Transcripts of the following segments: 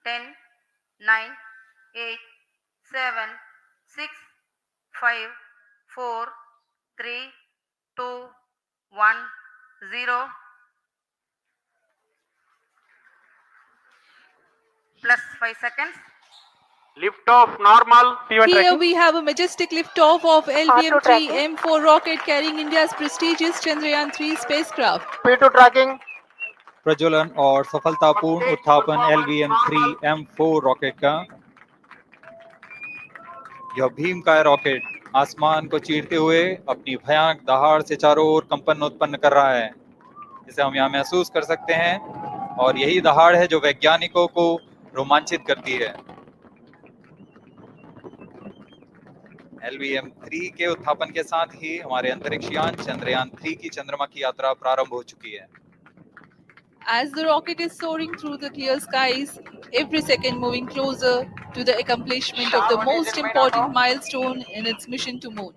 10, 9, 8, 7, 6, 5, 4, 3, 2, 1, 0. Plus 5 seconds. Lift off normal. P1 Here tracking. we have a majestic liftoff of LVM-3 M4 rocket carrying India's prestigious Chandrayaan-3 spacecraft. P2 tracking. प्रज्वलन और सफलतापूर्ण उत्थापन LVM-3 M4 rocket का। यह भीमकाय rocket आसमान को चीरते हुए अपनी भयानक दहाड़ से चारों ओर कंपन उत्पन्न कर रहा है, जिसे हम यहाँ महसूस कर सकते हैं, और यही दहाड़ है जो वैज्ञानिकों को रोमांचित करती है। LVM-3 के उत्थापन के साथ ही हमारे अंतरिक्ष यान चंद्रयान-3 की चंद्रमा की यात्रा प्रारंभ हो चुकी है। As the rocket is soaring through the clear skies, every second moving closer to the accomplishment of the most important milestone in its mission to moon.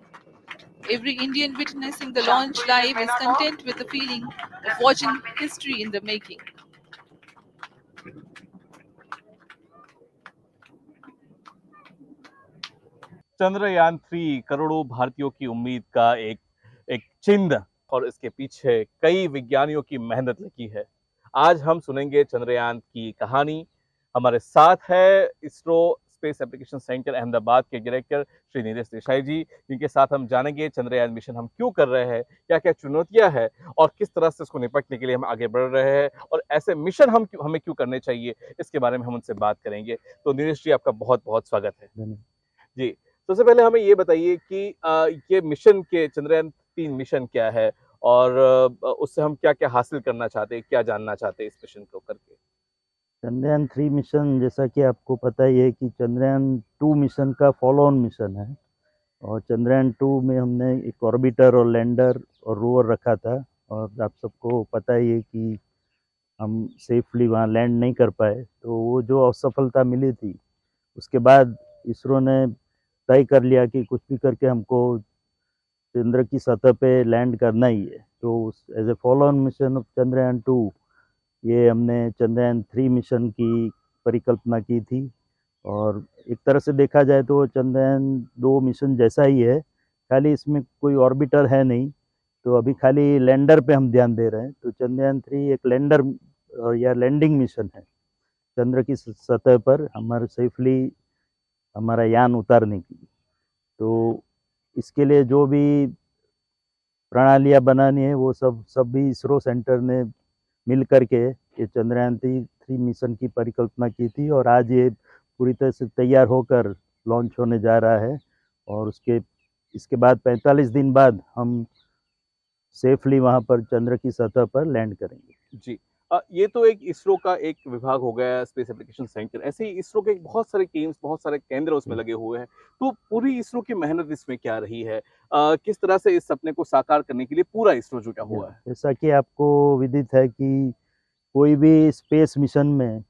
Every Indian witnessing the launch live is content with the feeling of watching history in the making. Chandrayaan-3 करोड़ों भारतीयों की उम्मीद का एक चिन्ह, और इसके पीछे कई विज्ञानियों की मेहनत लगी है। आज हम सुनेंगे चंद्रयान की कहानी। हमारे साथ है ISRO space application centre Ahmedabad के डायरेक्टर श्री नीरज देसाई जी, जिनके साथ हम जानेंगे चंद्रयान मिशन हम क्यों कर रहे हैं, क्या क्या चुनौतियां हैं और किस तरह से उसको निपटने के लिए हम आगे बढ़ रहे हैं, और ऐसे मिशन हमें क्यों करने चाहिए, इसके बारे में हम उनसे बात करेंगे। तो नीरज जी, आपका बहुत बहुत स्वागत है। जी, सबसे पहले हमें ये बताइए कि ये मिशन के चंद्रयान-3 मिशन क्या है, और उससे हम क्या क्या हासिल करना चाहते हैं, क्या जानना चाहते हैं इस मिशन को करके। चंद्रयान-3 मिशन, जैसा कि आपको पता ही है कि चंद्रयान-2 मिशन का फॉलो ऑन मिशन है, और चंद्रयान-2 में हमने एक ऑर्बिटर और लैंडर और रोवर रखा था, और आप सबको पता ही है कि हम सेफली वहाँ लैंड नहीं कर पाए। तो वो जो असफलता मिली थी, उसके बाद इसरो ने तय कर लिया कि कुछ भी करके हमको चंद्र की सतह पे लैंड करना ही है। तो as a follow on mission of चंद्रयान-2 ये हमने चंद्रयान-3 मिशन की परिकल्पना की थी, और एक तरह से देखा जाए तो चंद्रयान-2 मिशन जैसा ही है, खाली इसमें कोई ऑर्बिटर है नहीं, तो अभी खाली लैंडर पे हम ध्यान दे रहे हैं। तो चंद्रयान-3 एक लैंडर या लैंडिंग मिशन है, चंद्र की सतह पर हमारे सेफली हमारा यान उतारने की। तो इसके लिए जो भी प्रणालियाँ बनानी है वो सब भी इसरो सेंटर ने मिल करके ये चंद्रयान-3 मिशन की परिकल्पना की थी, और आज ये पूरी तरह से तैयार होकर लॉन्च होने जा रहा है, और इसके बाद 45 दिन बाद हम सेफली वहाँ पर चंद्र की सतह पर लैंड करेंगे। जी, ये तो एक इसरो का एक विभाग हो गया स्पेस एप्लीकेशन सेंटर, ऐसे ही इसरो के बहुत सारे टीम्स, बहुत सारे केंद्र उसमें लगे हुए हैं। तो पूरी इसरो की मेहनत इसमें क्या रही है, किस तरह से इस सपने को साकार करने के लिए पूरा इसरो जुटा हुआ है। जैसा कि आपको विदित है कि कोई भी स्पेस मिशन में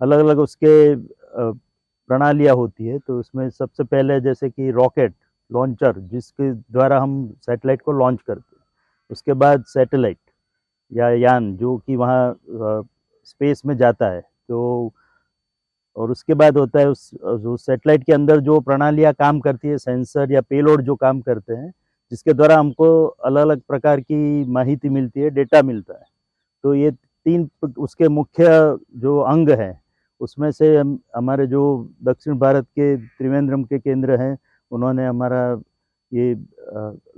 अलग अलग उसके प्रणालियाँ होती है। तो उसमें सबसे पहले जैसे कि रॉकेट लॉन्चर, जिसके द्वारा हम सैटेलाइट को लॉन्च करते हैं, उसके बाद सैटेलाइट या यान जो कि वहाँ स्पेस में जाता है, तो और उसके बाद होता है जो सैटेलाइट के अंदर जो प्रणालियाँ काम करती है, सेंसर या पेलोड जो काम करते हैं, जिसके द्वारा हमको अलग अलग प्रकार की माहिती मिलती है, डेटा मिलता है। तो ये 3 उसके मुख्य जो अंग हैं, उसमें से हमारे जो दक्षिण भारत के त्रिवेंद्रम के केंद्र हैं, उन्होंने हमारा ये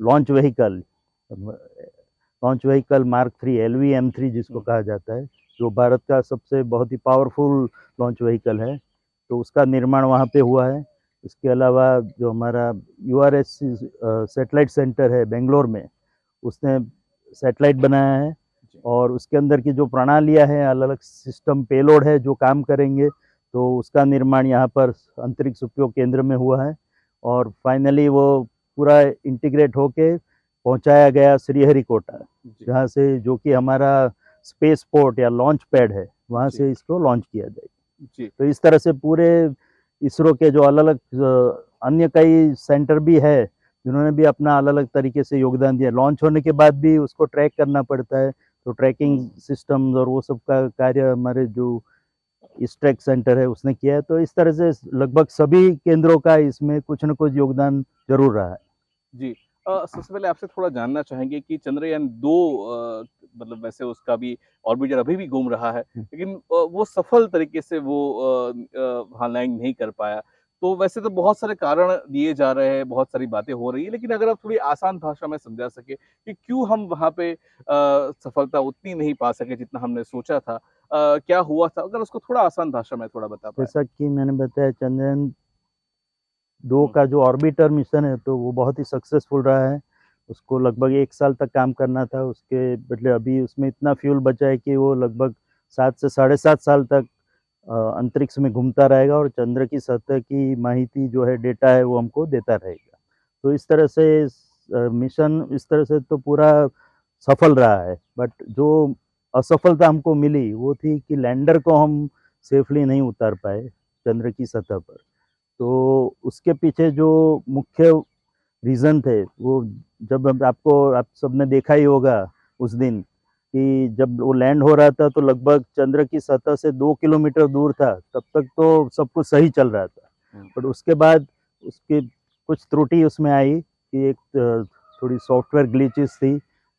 लॉन्च व्हीकल मार्क 3 LVM-3 जिसको कहा जाता है, जो भारत का सबसे बहुत ही पावरफुल लॉन्च व्हीकल है, तो उसका निर्माण वहाँ पे हुआ है। इसके अलावा जो हमारा URS सैटेलाइट सेंटर है बेंगलोर में, उसने सैटेलाइट बनाया है, और उसके अंदर की जो प्रणालियाँ हैं, अलग अलग सिस्टम पेलोड है जो काम करेंगे, तो उसका निर्माण यहाँ पर अंतरिक्ष उपयोग केंद्र में हुआ है, और फाइनली वो पूरा इंटीग्रेट होके पहुँचाया गया श्रीहरिकोटा, जहाँ से जो कि हमारा स्पेस पोर्ट या लॉन्च पैड है, वहाँ से इसको लॉन्च किया जाएगा। तो इस तरह से पूरे इसरो के जो अलग अलग अन्य कई सेंटर भी है, जिन्होंने भी अपना अलग अलग तरीके से योगदान दिया। लॉन्च होने के बाद भी उसको ट्रैक करना पड़ता है, तो ट्रैकिंग सिस्टम्स और वो सब का कार्य हमारे जो इस ट्रैक सेंटर है उसने किया है। तो इस तरह से लगभग सभी केंद्रों का इसमें कुछ न कुछ योगदान जरूर रहा है। जी। सबसे पहले आपसे थोड़ा जानना चाहेंगे कि चंद्रयान 2 मतलब वैसे उसका भी ऑर्बिटर अभी भी घूम रहा है, लेकिन वो सफल तरीके से वो वहाँ लैंड नहीं कर पाया। तो वैसे तो बहुत सारे कारण दिए जा रहे हैं, बहुत सारी बातें हो रही है, लेकिन अगर आप थोड़ी आसान भाषा में समझा सके कि क्यों हम वहाँ पे सफलता उतनी नहीं पा सके जितना हमने सोचा था, क्या हुआ था? अगर उसको थोड़ा आसान भाषा में थोड़ा बता पाएँ। जैसा कि मैंने बताया, चंद्रयान 2 का जो ऑर्बिटर मिशन है तो वो बहुत ही सक्सेसफुल रहा है। उसको लगभग 1 साल तक काम करना था, उसके बदले अभी उसमें इतना फ्यूल बचा है कि वो लगभग 7 से साढ़े 7 साल तक अंतरिक्ष में घूमता रहेगा और चंद्र की सतह की माहिती जो है, डेटा है, वो हमको देता रहेगा। तो इस तरह से मिशन इस तरह से तो पूरा सफल रहा है, बट जो असफलता हमको मिली वो थी कि लैंडर को हम सेफली नहीं उतार पाए चंद्र की सतह पर। तो उसके पीछे जो मुख्य रीज़न थे, वो जब आप सबने देखा ही होगा उस दिन कि जब वो लैंड हो रहा था तो लगभग चंद्र की सतह से 2 किलोमीटर दूर था, तब तक तो सब कुछ सही चल रहा था। बट उसके बाद उसकी कुछ त्रुटि उसमें आई कि एक थोड़ी सॉफ्टवेयर ग्लिचेस थी,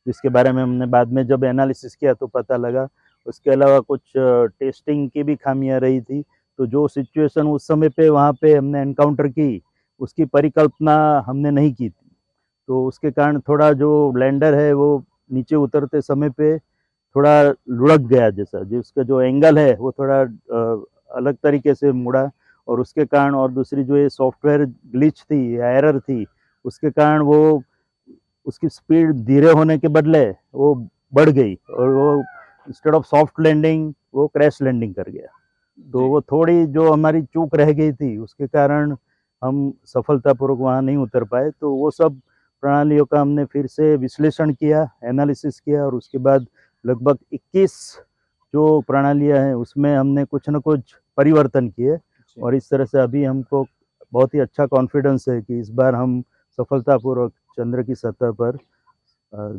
जिसके बारे में हमने बाद में जब एनालिसिस किया तो पता लगा। उसके अलावा कुछ टेस्टिंग की भी खामियां रही थी। तो जो सिचुएशन उस समय पे वहाँ पे हमने एनकाउंटर की, उसकी परिकल्पना हमने नहीं की थी। तो उसके कारण थोड़ा जो लैंडर है वो नीचे उतरते समय पे थोड़ा लुढ़क गया, जैसा जिसका जो एंगल है वो थोड़ा अलग तरीके से मुड़ा, और उसके कारण, और दूसरी जो ये सॉफ्टवेयर ग्लिच थी या एरर थी, उसके कारण वो उसकी स्पीड धीरे होने के बदले वो बढ़ गई और वो इंस्टेड ऑफ सॉफ्ट लैंडिंग वो क्रैश लैंडिंग कर गया। तो वो थोड़ी जो हमारी चूक रह गई थी, उसके कारण हम सफलतापूर्वक वहाँ नहीं उतर पाए। तो वो सब प्रणालियों का हमने फिर से विश्लेषण किया, एनालिसिस किया, और उसके बाद लगभग 21 जो प्रणालियाँ हैं उसमें हमने कुछ न कुछ परिवर्तन किए, और इस तरह से अभी हमको बहुत ही अच्छा कॉन्फिडेंस है कि इस बार हम सफलतापूर्वक चंद्र की सतह पर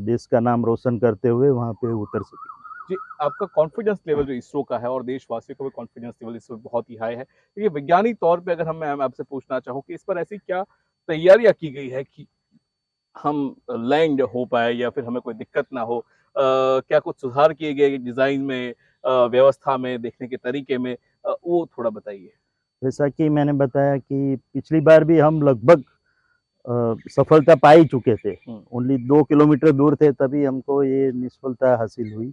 देश का नाम रोशन करते हुए वहाँ पे उतर सकें। जी, आपका कॉन्फिडेंस लेवल जो इसरो का है और देशवासियों का भी कॉन्फिडेंस लेवल इस वक्त बहुत ही हाई है। देखिए, वैज्ञानिक तौर पे अगर मैं आपसे पूछना चाहूँ कि इस पर ऐसी क्या तैयारियां की गई है कि हम लैंड हो पाए या फिर हमें कोई दिक्कत ना हो? क्या कुछ सुधार किए गए डिजाइन में, व्यवस्था में, देखने के तरीके में? वो थोड़ा बताइए। जैसा कि मैंने बताया कि पिछली बार भी हम लगभग सफलता पा ही चुके थे। ओनली 2 किलोमीटर दूर थे तभी हमको ये निष्फलता हासिल हुई।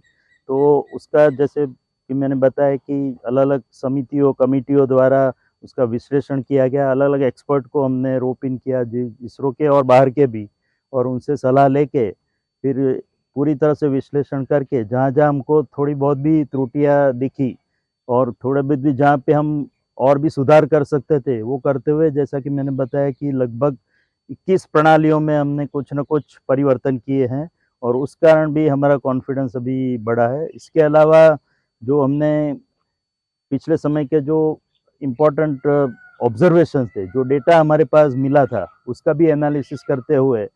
तो उसका, जैसे कि मैंने बताया कि अलग-अलग समितियों, कमिटियों द्वारा उसका विश्लेषण किया गया। अलग-अलग एक्सपर्ट को हमने रोप इन किया, इसरो के और बाहर के भी, और उनसे सलाह लेके फिर पूरी तरह से विश्लेषण करके जहाँ-जहाँ हमको थोड़ी बहुत भी त्रुटियाँ दिखी और थोड़े बहुत भी जहाँ पे हम और भी सुधार कर सकते थे, वो करते हुए, जैसा कि मैंने बताया कि लगभग 21 प्रणालियों में हमने कुछ न कुछ परिवर्तन किए हैं, और उस कारण भी हमारा कॉन्फिडेंस अभी बढ़ा है। इसके अलावा जो हमने पिछले समय के जो इम्पोर्टेंट ऑब्जर्वेशंस थे, जो डेटा हमारे पास मिला था, उसका भी एनालिसिस करते हुए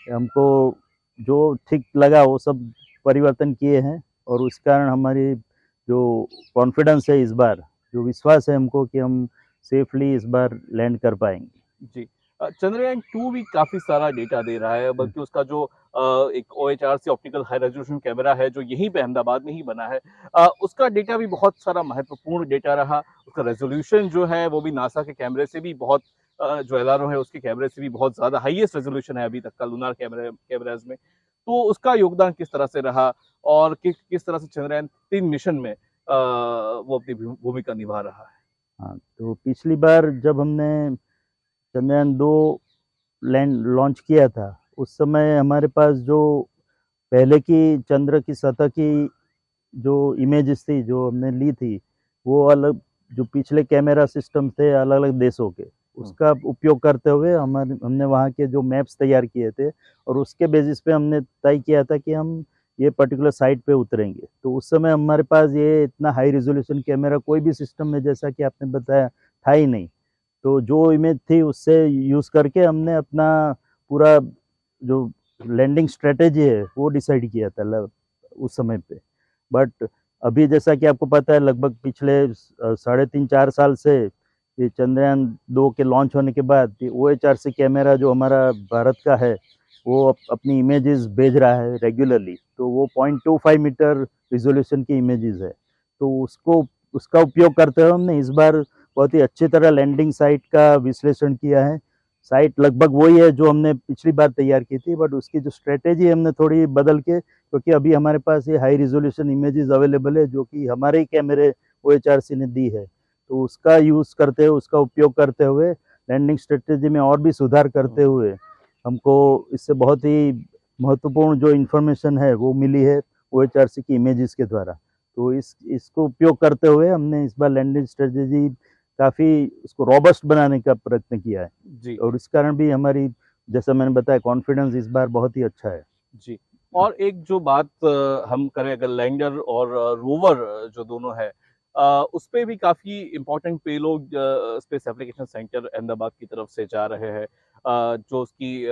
हमको जो ठीक लगा वो सब परिवर्तन किए हैं, और उस कारण हमारी जो कॉन्फिडेंस है इस बार, जो विश्वास है हमको कि हम सेफली इस बार लैंड कर पाएंगे। जी। चंद्रयान 2 भी काफ़ी सारा डेटा दे रहा है, बल्कि उसका जो एक OHRC optical high resolution camera है, जो यहीं पे अहमदाबाद में ही बना है, उसका डेटा भी बहुत सारा महत्वपूर्ण डेटा रहा। उसका रेज़ोल्यूशन जो है, वो भी नासा के कैमरे से भी बहुत जो LRO है, उसके कैमरे से भी बहुत ज़्यादा हाईएस्ट रेज़ोल्यूशन है अभी तक का लूनार कैमराज़ में। तो उसका योगदान किस तरह से रहा और किस तरह से चंद्रयान 3 मिशन में वो अपनी भूमिका निभा रहा है? हाँ, तो पिछली बार जब हमने चंद्रयान 2 लॉन्च किया था, उस समय हमारे पास जो पहले की चंद्र की सतह की जो इमेजेस थी, जो हमने ली थी, वो अलग, जो पिछले कैमरा सिस्टम थे अलग अलग देशों के, उसका उपयोग करते हुए हमने वहाँ के जो मैप्स तैयार किए थे, और उसके बेसिस पे हमने तय किया था कि हम ये पर्टिकुलर साइट पे उतरेंगे। तो उस समय हमारे पास ये इतना हाई रेजोल्यूशन कैमरा कोई भी सिस्टम में, जैसा कि आपने बताया, था ही नहीं। तो जो इमेज थी उससे यूज़ करके हमने अपना पूरा जो लैंडिंग स्ट्रेटेजी है वो डिसाइड किया था उस समय पे। बट अभी जैसा कि आपको पता है लगभग पिछले 3.5-4 साल से ये चंद्रयान 2 के लॉन्च होने के बाद ये OHRC कैमरा जो हमारा भारत का है वो अपनी इमेजेस भेज रहा है रेगुलरली। तो वो 0.25 मीटर रिजोल्यूशन की इमेजेस है। तो उसका उपयोग करते हुए हमने इस बार बहुत ही अच्छी तरह लैंडिंग साइट का विश्लेषण किया है। साइट लगभग वही है जो हमने पिछली बार तैयार की थी, बट उसकी जो स्ट्रेटेजी हमने थोड़ी बदल के, क्योंकि अभी हमारे पास ये हाई रिजोल्यूशन इमेजेस अवेलेबल है जो कि हमारे ही कैमरे OHRC ने दी है। तो उसका यूज़ करते हुए, उसका उपयोग करते हुए लैंडिंग स्ट्रेटेजी में और भी सुधार करते हुए हमको इससे बहुत ही महत्वपूर्ण जो इन्फॉर्मेशन है वो मिली है OHRC की इमेजेस के द्वारा। तो इसको उपयोग करते हुए हमने इस बार लैंडिंग स्ट्रेटेजी काफ़ी उसको रॉबस्ट बनाने का प्रयत्न किया है जी और इस कारण भी हमारी, जैसा मैंने बताया, कॉन्फिडेंस इस बार बहुत ही अच्छा है। जी। और एक जो बात हम करें अगर लैंडर और रोवर जो दोनों है उस पे भी काफी important payload space application centre Ahmedabad की तरफ से जा रहे हैं जो उसकी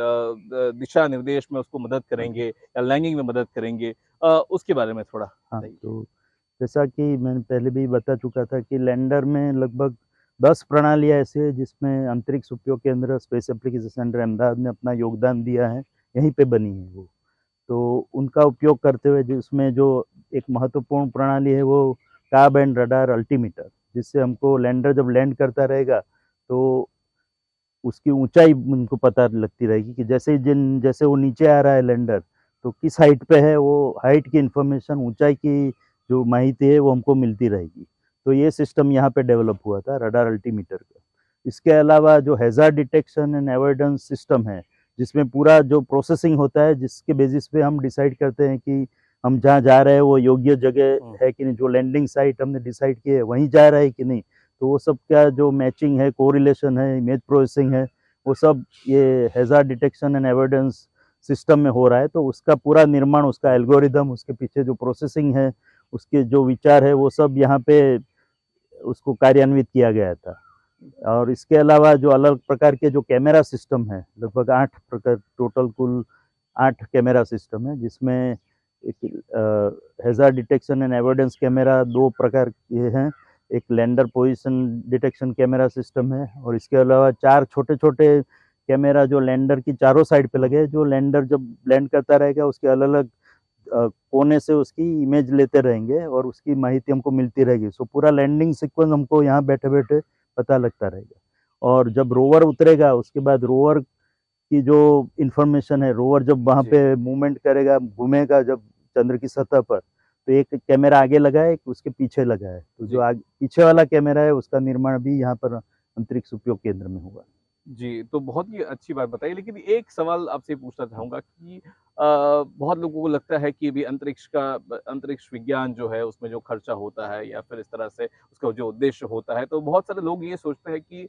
दिशा निर्देश में उसको मदद करेंगे या लैंडिंग में मदद करेंगे, उसके बारे में थोड़ा हाँ, बताइए। तो जैसा कि मैंने पहले भी बता चुका था कि लैंडर में लगभग 10 प्रणालियाँ ऐसी है जिसमें अंतरिक्ष उपयोग केंद्र स्पेस एप्लीकेशन सेंटर अहमदाबाद ने अपना योगदान दिया है, यहीं पे बनी है वो। तो उनका उपयोग करते हुए जिसमें जो एक महत्वपूर्ण प्रणाली है वो का बैंड रडार अल्टीमीटर, जिससे हमको लैंडर जब लैंड करता रहेगा तो उसकी ऊंचाई उनको पता लगती रहेगी कि जैसे वो नीचे आ रहा है लैंडर, तो किस हाइट पे है, वो हाइट की इंफॉर्मेशन, ऊंचाई की जो माहिती है वो हमको मिलती रहेगी। तो ये सिस्टम यहाँ पे डेवलप हुआ था रडार अल्टीमीटर का। इसके अलावा जो hazard detection and avoidance system है, जिसमें पूरा जो प्रोसेसिंग होता है जिसके बेसिस पे हम डिसाइड करते हैं कि हम जहाँ जा रहे हैं वो योग्य जगह है कि नहीं, जो लैंडिंग साइट हमने डिसाइड की है वहीं जा रहा है कि नहीं, तो वो सब का जो मैचिंग है, कोरिलेशन है, इमेज प्रोसेसिंग है, वो सब ये hazard detection and evidence system में हो रहा है। तो उसका पूरा निर्माण, उसका एल्गोरिदम, उसके पीछे जो प्रोसेसिंग है, उसके जो विचार है, वो सब यहाँ पे उसको कार्यान्वित किया गया था। और इसके अलावा जो अलग प्रकार के जो कैमरा सिस्टम है, लगभग 8 प्रकार, टोटल कुल 8 कैमरा सिस्टम है, जिसमें एक hazard detection and evidence camera 2 प्रकार के हैं। एक lander position detection camera system है और इसके अलावा 4 छोटे छोटे कैमरा जो लैंडर की चारों साइड पे लगे हैं, जो लैंडर जब लैंड करता रहेगा उसके अलग अलग कोने से उसकी इमेज लेते रहेंगे और उसकी माहिती हमको मिलती रहेगी। सो पूरा लैंडिंग सीक्वेंस हमको यहाँ बैठे बैठे पता लगता रहेगा। और जब रोवर उतरेगा उसके बाद रोवर की जो इंफॉर्मेशन है, रोवर जब वहाँ पे मूवमेंट करेगा, घूमेगा जब चंद्र की सतह पर, तो एक कैमरा आगे लगा है, एक उसके पीछे लगा है। तो जो आगे पीछे वाला कैमरा है उसका निर्माण भी यहाँ पर अंतरिक्ष उपयोग केंद्र में हुआ। जी, तो बहुत ही अच्छी बात बताई, लेकिन एक सवाल आपसे पूछना चाहूँगा कि बहुत लोगों को लगता है कि अभी अंतरिक्ष विज्ञान जो है उसमें जो खर्चा होता है या फिर इस तरह से उसका जो उद्देश्य होता है, तो बहुत सारे लोग ये सोचते हैं कि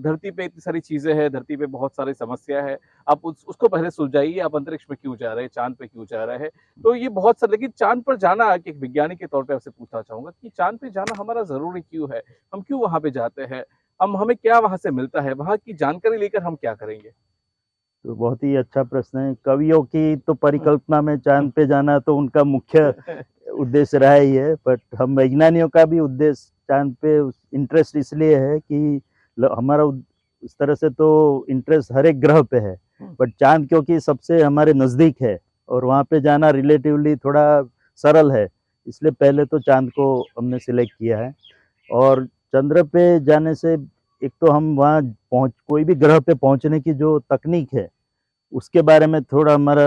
धरती पे इतनी सारी चीज़ें हैं, धरती पे बहुत सारी समस्या है, आप उसको पहले सुलझाइए, आप अंतरिक्ष में क्यों जा रहे हैं, चाँद पे क्यों जा रहे हैं? तो ये बहुत सारे, लेकिन चाँद पर जाना, एक वैज्ञानिक के तौर पे आपसे पूछना चाहूँगा कि चाँद पे जाना हमारा ज़रूरी क्यों है? हम क्यों वहाँ पे जाते हैं? हमें क्या वहाँ से मिलता है? वहाँ की जानकारी लेकर हम क्या करेंगे? तो बहुत ही अच्छा प्रश्न है। कवियों की तो परिकल्पना में चांद पे जाना तो उनका मुख्य उद्देश्य रहा ही है, बट हम वैज्ञानिकों का भी उद्देश्य चांद पे इंटरेस्ट इसलिए है कि हमारा इस तरह से तो इंटरेस्ट हर एक ग्रह पे है, बट चांद क्योंकि सबसे हमारे नज़दीक है और वहाँ पे जाना रिलेटिवली थोड़ा सरल है, इसलिए पहले तो चांद को हमने सिलेक्ट किया है। और चंद्र पे जाने से एक तो हम वहाँ कोई भी ग्रह पे पहुँचने की जो तकनीक है उसके बारे में थोड़ा हमारा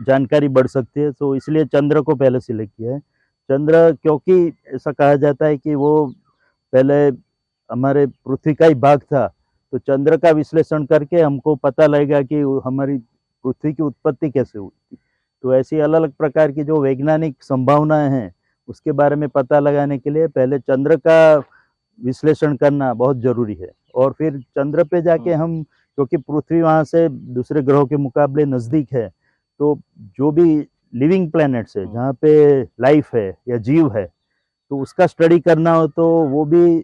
जानकारी बढ़ सकती है, तो इसलिए चंद्र को पहले सिलेक्ट किया है। चंद्र क्योंकि ऐसा कहा जाता है कि वो पहले हमारे पृथ्वी का ही भाग था, तो चंद्र का विश्लेषण करके हमको पता लगेगा कि हमारी पृथ्वी की उत्पत्ति कैसे हुई थी। तो ऐसी अलग अलग प्रकार की जो वैज्ञानिक संभावनाएं हैं उसके बारे में पता लगाने के लिए पहले चंद्र का विश्लेषण करना बहुत जरूरी है। और फिर चंद्र पे जाके हम, क्योंकि पृथ्वी वहाँ से दूसरे ग्रहों के मुकाबले नज़दीक है, तो जो भी लिविंग प्लैनेट्स है जहाँ पे लाइफ है या जीव है, तो उसका स्टडी करना हो तो वो भी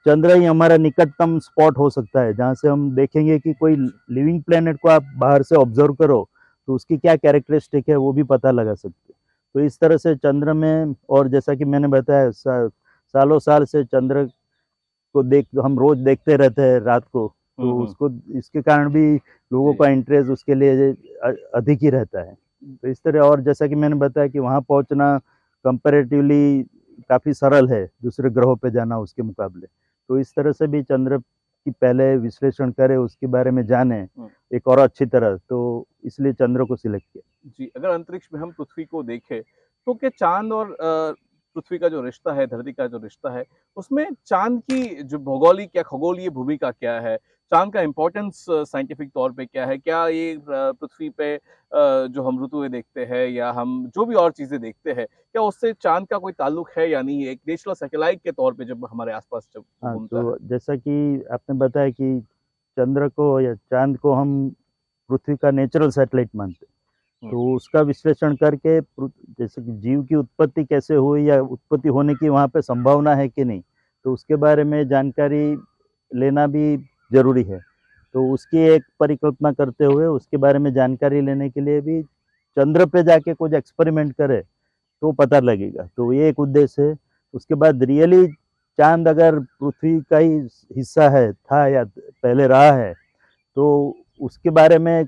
चंद्र ही हमारा निकटतम स्पॉट हो सकता है, जहाँ से हम देखेंगे कि कोई लिविंग प्लैनेट को आप बाहर से ऑब्जर्व करो तो उसकी क्या कैरेक्टरिस्टिक है वो भी पता लगा सकते हैं। तो इस तरह से चंद्र में, और जैसा कि मैंने बताया सालों साल से चंद्र को हम रोज देखते रहते हैं रात को, तो उसको इसके कारण भी लोगों का इंटरेस्ट उसके लिए अधिक ही रहता है। तो इस तरह, और जैसा कि मैंने बताया कि वहाँ पहुँचना कंपैरेटिवली काफ़ी सरल है दूसरे ग्रहों पे जाना उसके मुकाबले। तो इस तरह से भी चंद्र की पहले विश्लेषण करें, उसके बारे में जाने एक और अच्छी तरह, तो इसलिए चंद्र को सिलेक्ट किया। जी, अगर अंतरिक्ष में हम पृथ्वी को देखें तो क्या चांद और पृथ्वी का जो रिश्ता है, धरती का जो रिश्ता है, उसमें चांद की जो भौगोलिक या खगोलीय भूमिका क्या है? चांद का इम्पोर्टेंस साइंटिफिक तौर पे क्या है? क्या ये पृथ्वी पे जो हम ऋतुएं देखते हैं या हम जो भी और चीजें देखते हैं, क्या उससे चांद का कोई ताल्लुक है या नहीं? एक नेचुरल सैटेलाइट के तौर पे जब हमारे आसपास जब हाँ, घूमता है। तो जैसा कि आपने बताया कि चंद्र को या चांद को हम पृथ्वी का नेचुरल सैटेलाइट मानते हैं, तो उसका विश्लेषण करके जैसे कि जीव की उत्पत्ति कैसे हुई या उत्पत्ति होने की वहाँ पे संभावना है कि नहीं, तो उसके बारे में जानकारी लेना भी जरूरी है। तो उसकी एक परिकल्पना करते हुए उसके बारे में जानकारी लेने के लिए भी चंद्र पे जाके कुछ एक्सपेरिमेंट करे तो पता लगेगा, तो ये एक उद्देश्य है। उसके बाद रियली चांद अगर पृथ्वी का ही हिस्सा है, था या पहले रहा है, तो उसके बारे में,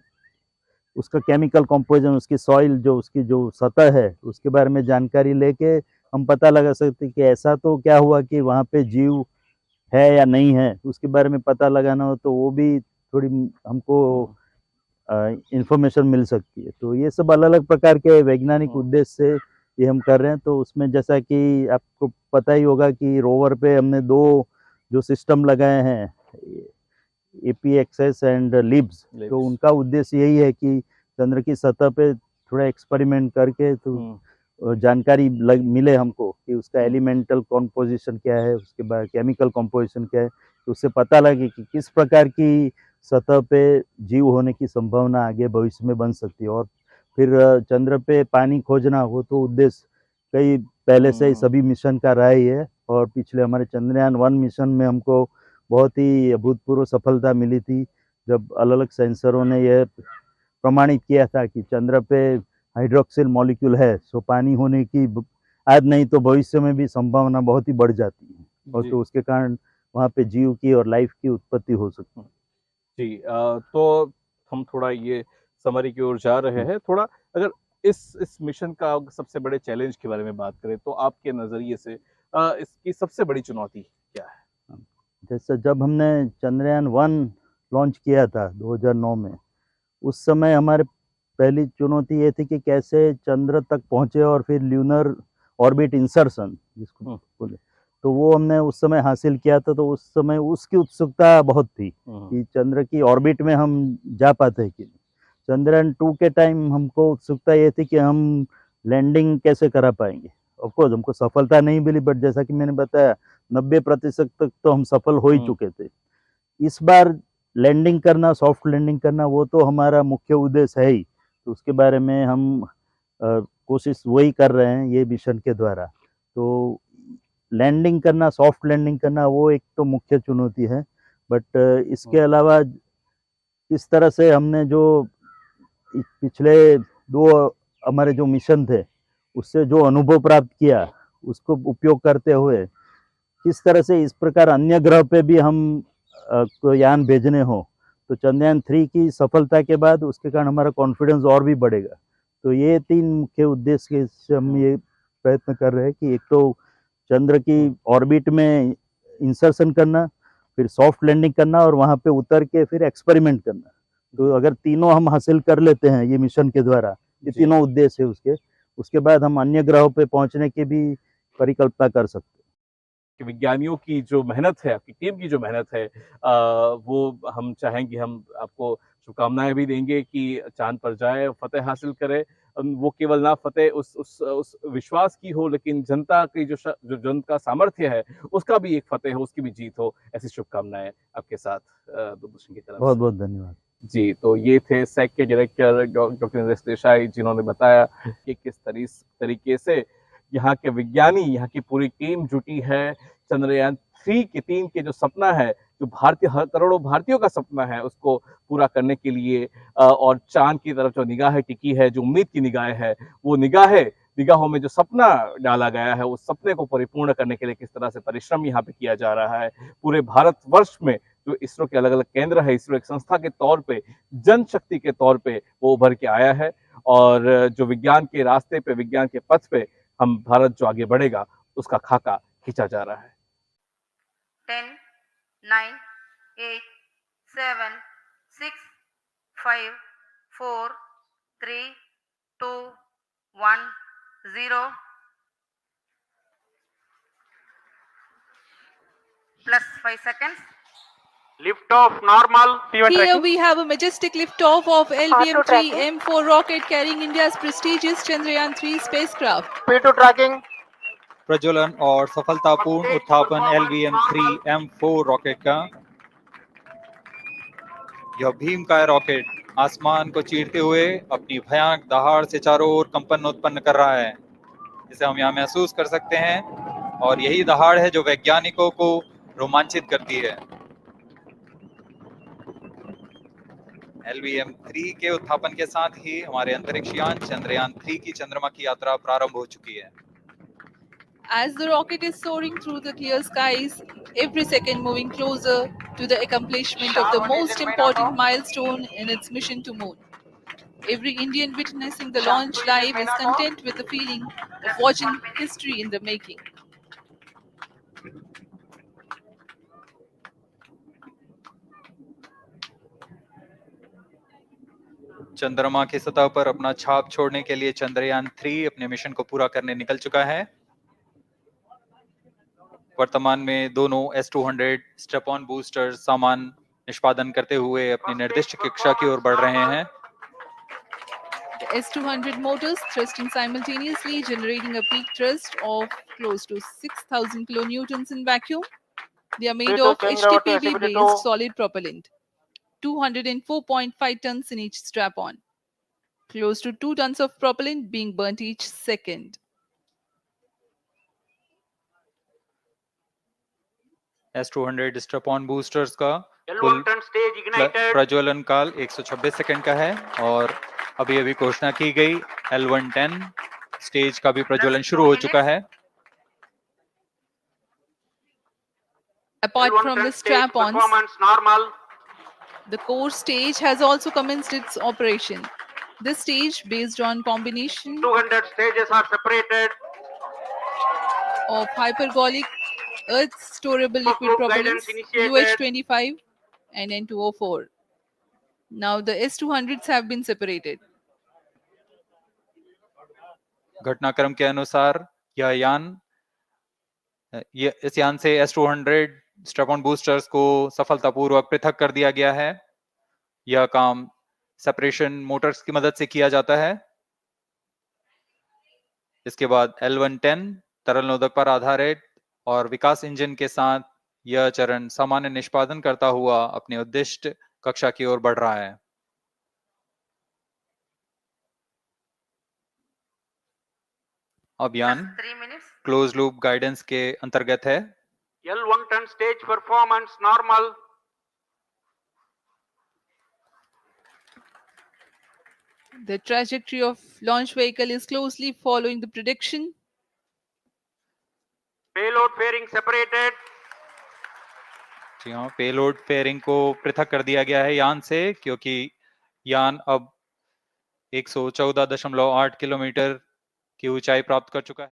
उसका केमिकल कंपोजिशन, उसकी सॉइल जो उसकी जो सतह है, उसके बारे में जानकारी लेके हम पता लगा सकते कि ऐसा तो क्या हुआ कि वहाँ पे जीव है या नहीं है, उसके बारे में पता लगाना हो तो वो भी थोड़ी हमको इंफॉर्मेशन मिल सकती है। तो ये सब अलग अलग प्रकार के वैज्ञानिक उद्देश्य से ये हम कर रहे हैं। तो उसमें जैसा कि आपको पता ही होगा कि रोवर पे हमने 2 जो सिस्टम लगाए हैं, APXS एंड लिब्स, तो उनका उद्देश्य यही है कि चंद्र की सतह पे थोड़ा एक्सपेरिमेंट करके तो जानकारी मिले हमको कि उसका एलिमेंटल कॉम्पोजिशन क्या है, उसके बाद केमिकल कॉम्पोजिशन क्या है, तो उससे पता लगे कि किस प्रकार की सतह पे जीव होने की संभावना आगे भविष्य में बन सकती है। और फिर चंद्र पे पानी खोजना, वो तो उद्देश्य कई पहले से ही सभी मिशन का रहा ही है, और पिछले हमारे चंद्रयान 1 मिशन में हमको बहुत ही अभूतपूर्व सफलता मिली थी, जब अलग अलग सेंसरों ने यह प्रमाणित किया था कि चंद्र पे हाइड्रोक्सिल मॉलिक्यूल है, सो पानी होने की आज नहीं तो भविष्य में भी संभावना बहुत ही बढ़ जाती है, और तो उसके कारण वहाँ पे जीव की और लाइफ की उत्पत्ति हो सकती है। जी, तो हम थोड़ा ये समरी की ओर जा रहे हैं। थोड़ा अगर इस मिशन का सबसे बड़े चैलेंज के बारे में बात करें तो आपके नज़रिए से इसकी सबसे बड़ी चुनौती क्या है? जैसे जब हमने चंद्रयान 1 लॉन्च किया था 2009 में, उस समय हमारे पहली चुनौती ये थी कि कैसे चंद्र तक पहुँचे और फिर ल्यूनर ऑर्बिट इंसर्शन जिसको बोले, तो वो हमने उस समय हासिल किया था। तो उस समय उसकी उत्सुकता बहुत थी कि चंद्र की ऑर्बिट में हम जा पाते हैं कि नहीं। चंद्रयान 2 के टाइम हमको उत्सुकता ये थी कि हम लैंडिंग कैसे करा पाएंगे। ऑफकोर्स हमको सफलता नहीं मिली, बट जैसा कि मैंने बताया 90% तक तो हम सफल हो ही चुके थे। इस बार लैंडिंग करना, सॉफ्ट लैंडिंग करना, वो तो हमारा मुख्य उद्देश्य है ही, तो उसके बारे में हम कोशिश वही कर रहे हैं ये मिशन के द्वारा। तो लैंडिंग करना, सॉफ्ट लैंडिंग करना, वो एक तो मुख्य चुनौती है। बट इसके अलावा इस तरह से हमने जो पिछले 2 हमारे जो मिशन थे उससे जो अनुभव प्राप्त किया, उसको उपयोग करते हुए किस तरह से इस प्रकार अन्य ग्रह पे भी हम को यान भेजने हो, तो चंद्रयान 3 की सफलता के बाद उसके कारण हमारा कॉन्फिडेंस और भी बढ़ेगा। तो ये 3 मुख्य उद्देश्य से हम ये प्रयत्न कर रहे हैं कि एक तो चंद्र की ऑर्बिट में इंसर्शन करना, फिर सॉफ्ट लैंडिंग करना, और वहाँ पे उतर के फिर एक्सपेरिमेंट करना। तो अगर तीनों हम हासिल कर लेते हैं ये मिशन के द्वारा, ये तीनों उद्देश्य है उसके बाद हम अन्य ग्रहों पे पहुँचने की भी परिकल्पना कर सकते हैं। कि विज्ञानियों की जो मेहनत है, आपकी टीम की जो मेहनत है, वो हम चाहेंगे, हम आपको शुभकामनाएं भी देंगे कि चांद पर जाए, फतेह हासिल करे। वो केवल ना फतेह उस विश्वास की हो, लेकिन जनता की जो जन का सामर्थ्य है उसका भी एक फतेह हो, उसकी भी जीत हो। ऐसी शुभकामनाएं आपके साथ दूरदर्शन की तरफ से। बहुत बहुत धन्यवाद जी, तो ये थे सैक के डायरेक्टर डॉक्टर नरेश देसाई, जिन्होंने बताया कि किस तरीके से यहाँ के विज्ञानी, यहाँ की पूरी टीम जुटी है चंद्रयान 3 की टीम के जो सपना है, जो करोड़ों भारतीयों का सपना है, उसको पूरा करने के लिए। और चांद की तरफ जो निगाहें टिकी है, जो उम्मीद की निगाहें है, वो निगाहें निगाहों में जो सपना डाला गया है उस सपने को परिपूर्ण करने के लिए किस तरह से परिश्रम यहाँ पे किया जा रहा है। पूरे भारतवर्ष में जो इसरो के अलग अलग केंद्र है, इसरो एक संस्था के तौर पे, जनशक्ति के तौर पे वो उभर के आया है और जो विज्ञान के रास्ते पे, विज्ञान के पथ पे हम भारत जो आगे बढ़ेगा उसका खाका खींचा जा रहा है। 10, 9, 8, 7, 6, 5, 4, 3, 2, 1, 0. Plus 5 seconds. Lift off normal. P1 Here tracking. we have a majestic liftoff of LVM-3 M4 rocket carrying India's prestigious Chandrayaan-3 spacecraft. P2 tracking. प्रज्वलन और सफलतापूर्ण उत्थापन LVM-3 M4 रॉकेट का। यह भीमकाय रॉकेट आसमान को चीरते हुए अपनी भयानक दहाड़ से चारों ओर कंपन उत्पन्न कर रहा है, जिसे हम यहाँ महसूस कर सकते हैं, और यही दहाड़ है जो वैज्ञानिकों को रोमांचित करती है। LVM-3 के उत्थापन के साथ ही हमारे अंतरिक्ष यान चंद्रयान-3 की चंद्रमा की यात्रा प्रारंभ हो चुकी है। As the rocket is soaring through the clear skies, every second moving closer to the accomplishment of the most important milestone in its mission to moon. Every Indian witnessing the launch live is content with the feeling of watching history in the making. चंद्रमा की सतह पर अपना छाप छोड़ने के लिए चंद्रयान-3 अपने मिशन को पूरा करने निकल चुका है। वर्तमान में दोनों S-200 स्टेप ऑन बूस्टर सामान निष्पादन करते हुए अपनी निर्दिष्ट कक्षा की ओर बढ़ रहे हैं। The S-200 motors thrusting simultaneously, generating a peak thrust of close to 6,000 kilonewtons in vacuum. They are made of HTPB-based solid propellant, 204.5 tons in each strap-on, close to 2 tons of propellant being burnt each second. S-200 step on boosters का L1 कुल turn stage ignited. प्रज्वलन काल 126 second का है, और अभी अभी घोषणा की गई L110 स्टेज का भी प्रज्वलन शुरू हो चुका है। Apart L1 from turn the stage strap-ons, performance normal. the core stage has also commenced its operation. This stage, based on combination 200 stages are separated. of hypergolic earth storable liquid Group propellants guidance initiated. UH-25 and N2O4. Now the S-200s have been separated. घटनाक्रम के अनुसार इस यान से S-200 step on boosters को सफलतापूर्वक पृथक कर दिया गया है। यह काम सेपरेशन मोटर्स की मदद से किया जाता है। इसके बाद L110 तरल नोदक पर आधारित और विकास इंजन के साथ यह चरण सामान्य निष्पादन करता हुआ अपने उद्दिष्ट कक्षा की ओर बढ़ रहा है। अब यान 3 minutes. क्लोज लूप गाइडेंस के अंतर्गत है। L1 turn stage performance normal. The trajectory of launch vehicle is closely following the prediction. Payload fairing separated. जी हाँ, पेलोड फेयरिंग को पृथक कर दिया गया है यान से, क्योंकि यान अब 114.8 किलोमीटर की ऊंचाई प्राप्त कर चुका है।